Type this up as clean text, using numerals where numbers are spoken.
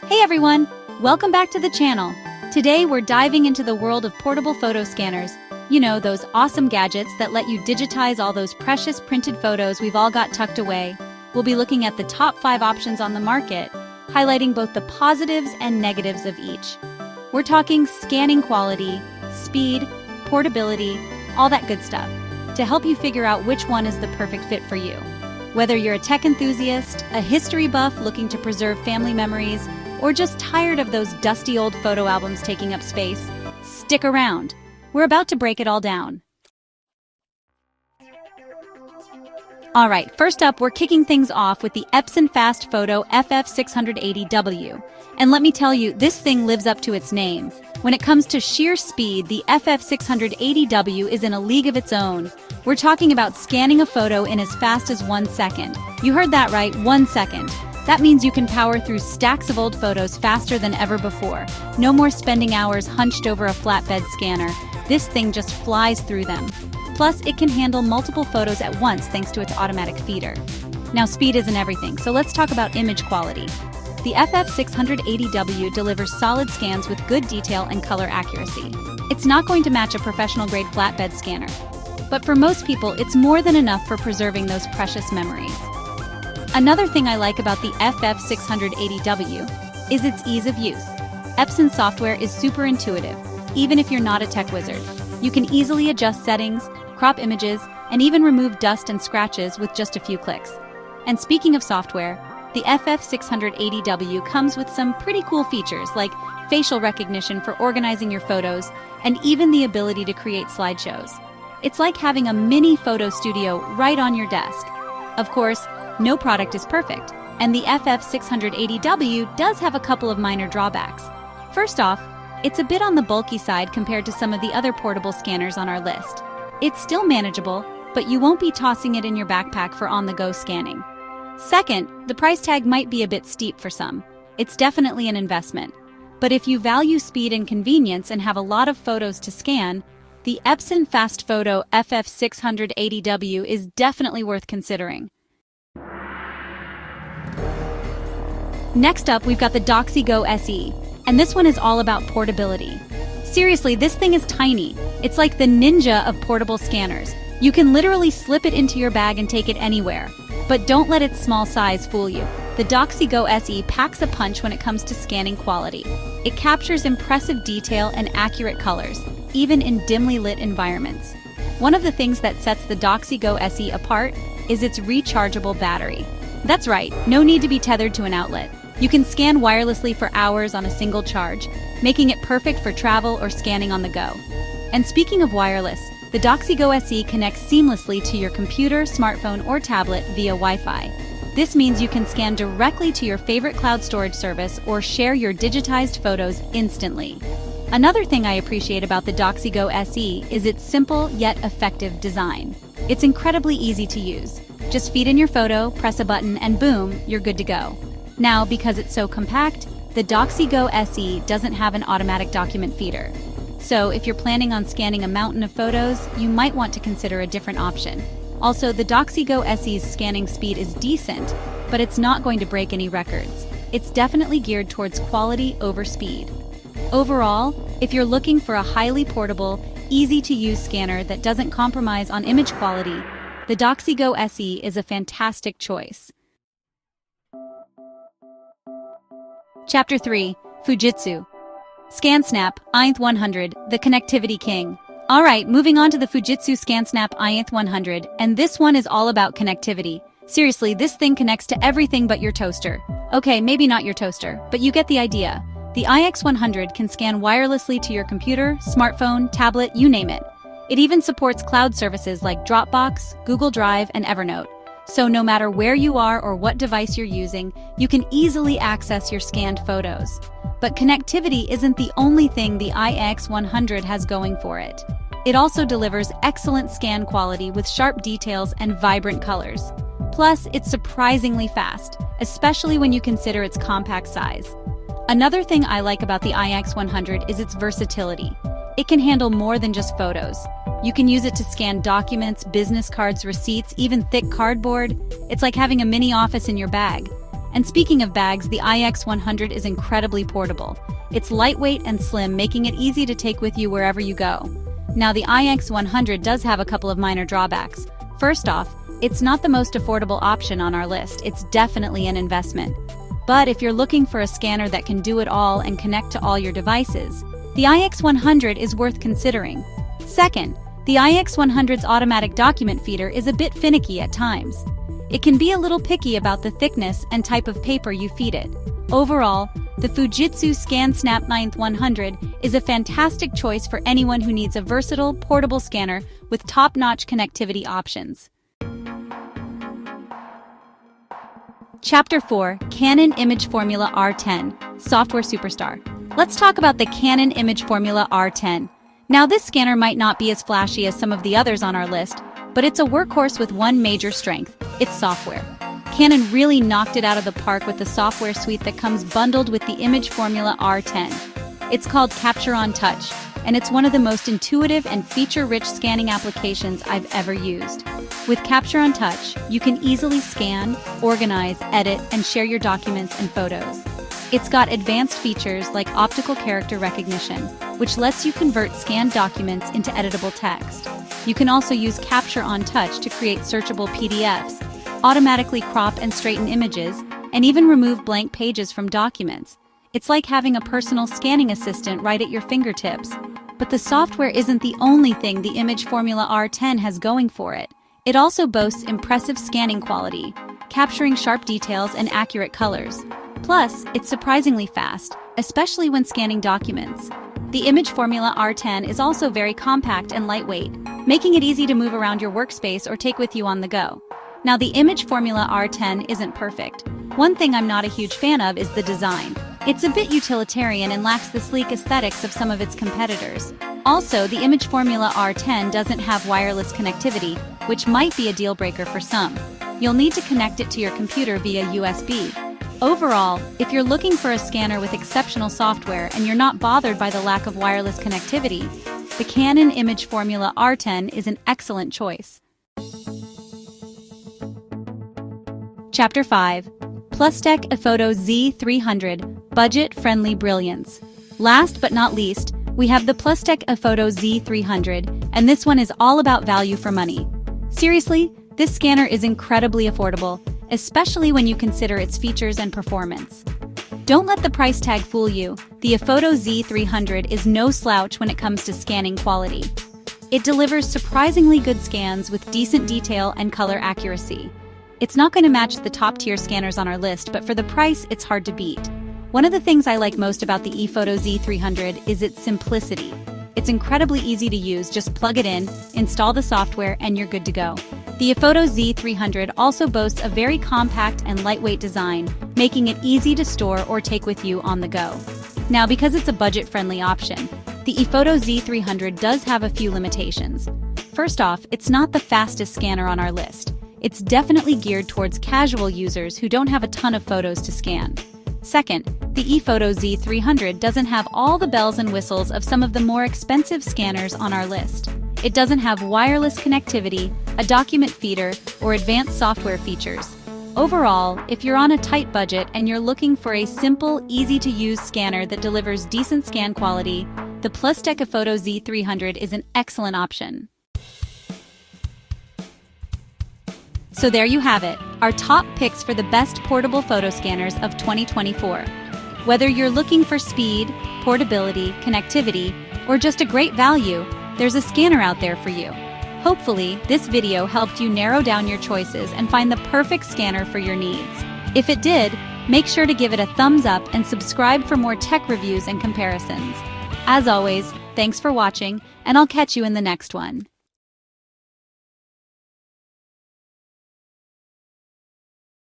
Hey everyone! Welcome back to the channel. Today we're diving into the world of portable photo scanners. You know, those awesome gadgets that let you digitize all those precious printed photos we've all got tucked away. We'll be looking at the top 5 options on the market, highlighting both the positives and negatives of each. We're talking scanning quality, speed, portability, all that good stuff, to help you figure out which one is the perfect fit for you. Whether you're a tech enthusiast, a history buff looking to preserve family memories, or just tired of those dusty old photo albums taking up space, stick around. We're about to break it all down. Alright, first up, we're kicking things off with the Epson FastFoto FF680W. And let me tell you, this thing lives up to its name. When it comes to sheer speed, the FF680W is in a league of its own. We're talking about scanning a photo in as fast as 1 second. You heard that right, 1 second. That means you can power through stacks of old photos faster than ever before. No more spending hours hunched over a flatbed scanner. This thing just flies through them. Plus, it can handle multiple photos at once thanks to its automatic feeder. Now, speed isn't everything, so let's talk about image quality. The FF680W delivers solid scans with good detail and color accuracy. It's not going to match a professional-grade flatbed scanner, but for most people, it's more than enough for preserving those precious memories. Another thing I like about the FF680W is its ease of use. Epson software is super intuitive, even if you're not a tech wizard. You can easily adjust settings, crop images, and even remove dust and scratches with just a few clicks. And speaking of software, the FF680W comes with some pretty cool features like facial recognition for organizing your photos and even the ability to create slideshows. It's like having a mini photo studio right on your desk. Of course, no product is perfect, and the FF680W does have a couple of minor drawbacks. First off, it's a bit on the bulky side compared to some of the other portable scanners on our list. It's still manageable, but you won't be tossing it in your backpack for on-the-go scanning. Second, the price tag might be a bit steep for some. It's definitely an investment. But if you value speed and convenience and have a lot of photos to scan, the Epson FastFoto FF680W is definitely worth considering. Next up, we've got the Doxy Go SE, and this one is all about portability. Seriously, this thing is tiny. It's like the ninja of portable scanners. You can literally slip it into your bag and take it anywhere. But don't let its small size fool you. The Doxy Go SE packs a punch when it comes to scanning quality. It captures impressive detail and accurate colors, even in dimly lit environments. One of the things that sets the Doxy Go SE apart is its rechargeable battery. That's right, no need to be tethered to an outlet. You can scan wirelessly for hours on a single charge, making it perfect for travel or scanning on the go. And speaking of wireless, the Doxy Go SE connects seamlessly to your computer, smartphone, or tablet via Wi-Fi. This means you can scan directly to your favorite cloud storage service or share your digitized photos instantly. Another thing I appreciate about the Doxy Go SE is its simple yet effective design. It's incredibly easy to use. Just feed in your photo, press a button, and boom, you're good to go. Now, because it's so compact, the Doxy Go SE doesn't have an automatic document feeder. So if you're planning on scanning a mountain of photos, you might want to consider a different option. Also, the Doxy Go SE's scanning speed is decent, but it's not going to break any records. It's definitely geared towards quality over speed. Overall, if you're looking for a highly portable, easy-to-use scanner that doesn't compromise on image quality, the Doxy Go SE is a fantastic choice. Chapter 3. Fujitsu ScanSnap i100, the connectivity king. Alright, moving on to the Fujitsu ScanSnap i100, and this one is all about connectivity. Seriously, this thing connects to everything but your toaster. Okay, maybe not your toaster, but you get the idea. The iX100 can scan wirelessly to your computer, smartphone, tablet, you name it. It even supports cloud services like Dropbox, Google Drive, and Evernote. So no matter where you are or what device you're using, you can easily access your scanned photos. But connectivity isn't the only thing the iX100 has going for it. It also delivers excellent scan quality with sharp details and vibrant colors. Plus, it's surprisingly fast, especially when you consider its compact size. Another thing I like about the iX100 is its versatility. It can handle more than just photos. You can use it to scan documents, business cards, receipts, even thick cardboard. It's like having a mini office in your bag. And speaking of bags, the iX100 is incredibly portable. It's lightweight and slim, making it easy to take with you wherever you go. Now, the iX100 does have a couple of minor drawbacks. First off, it's not the most affordable option on our list. It's definitely an investment. But if you're looking for a scanner that can do it all and connect to all your devices, the iX100 is worth considering. Second, the iX100's automatic document feeder is a bit finicky at times. It can be a little picky about the thickness and type of paper you feed it. Overall, the Fujitsu ScanSnap 9100 is a fantastic choice for anyone who needs a versatile, portable scanner with top-notch connectivity options. Chapter 4, Canon ImageFormula R10, Software Superstar. Let's talk about the Canon ImageFormula R10. Now, this scanner might not be as flashy as some of the others on our list, but it's a workhorse with one major strength: its software. Canon really knocked it out of the park with the software suite that comes bundled with the ImageFormula R10. It's called Capture on Touch, and it's one of the most intuitive and feature-rich scanning applications I've ever used. With Capture on Touch, you can easily scan, organize, edit, and share your documents and photos. It's got advanced features like optical character recognition, which lets you convert scanned documents into editable text. You can also use Capture on Touch to create searchable PDFs, automatically crop and straighten images, and even remove blank pages from documents. It's like having a personal scanning assistant right at your fingertips. But the software isn't the only thing the ImageFormula R10 has going for it. It also boasts impressive scanning quality, capturing sharp details and accurate colors. Plus, it's surprisingly fast, especially when scanning documents. The ImageFormula R10 is also very compact and lightweight, making it easy to move around your workspace or take with you on the go. Now, the ImageFormula R10 isn't perfect. One thing I'm not a huge fan of is the design. It's a bit utilitarian and lacks the sleek aesthetics of some of its competitors. Also, the ImageFormula R10 doesn't have wireless connectivity, which might be a deal breaker for some. You'll need to connect it to your computer via USB. Overall, if you're looking for a scanner with exceptional software and you're not bothered by the lack of wireless connectivity, the Canon ImageFormula R10 is an excellent choice. Chapter 5, PlusDEC Apoto Z300, Budget-Friendly Brilliance. Last but not least, we have the PlusDEC Apoto Z300, and this one is all about value for money. Seriously, this scanner is incredibly affordable, especially when you consider its features and performance. Don't let the price tag fool you. The Apoto Z300 is no slouch when it comes to scanning quality. It delivers surprisingly good scans with decent detail and color accuracy. It's not going to match the top-tier scanners on our list, but for the price, it's hard to beat. One of the things I like most about the Apoto Z300 is its simplicity. It's incredibly easy to use. Just plug it in, install the software, and you're good to go. The Apoto Z300 also boasts a very compact and lightweight design, making it easy to store or take with you on the go. Now, because it's a budget-friendly option, the Apoto Z300 does have a few limitations. First off, it's not the fastest scanner on our list. It's definitely geared towards casual users who don't have a ton of photos to scan. Second, the Apoto Z300 doesn't have all the bells and whistles of some of the more expensive scanners on our list. It doesn't have wireless connectivity, a document feeder, or advanced software features. Overall, if you're on a tight budget and you're looking for a simple, easy-to-use scanner that delivers decent scan quality, the PlusDEC Apoto Z300 is an excellent option. So there you have it, our top picks for the best portable photo scanners of 2024. Whether you're looking for speed, portability, connectivity, or just a great value, there's a scanner out there for you. Hopefully, this video helped you narrow down your choices and find the perfect scanner for your needs. If it did, make sure to give it a thumbs up and subscribe for more tech reviews and comparisons. As always, thanks for watching, and I'll catch you in the next one.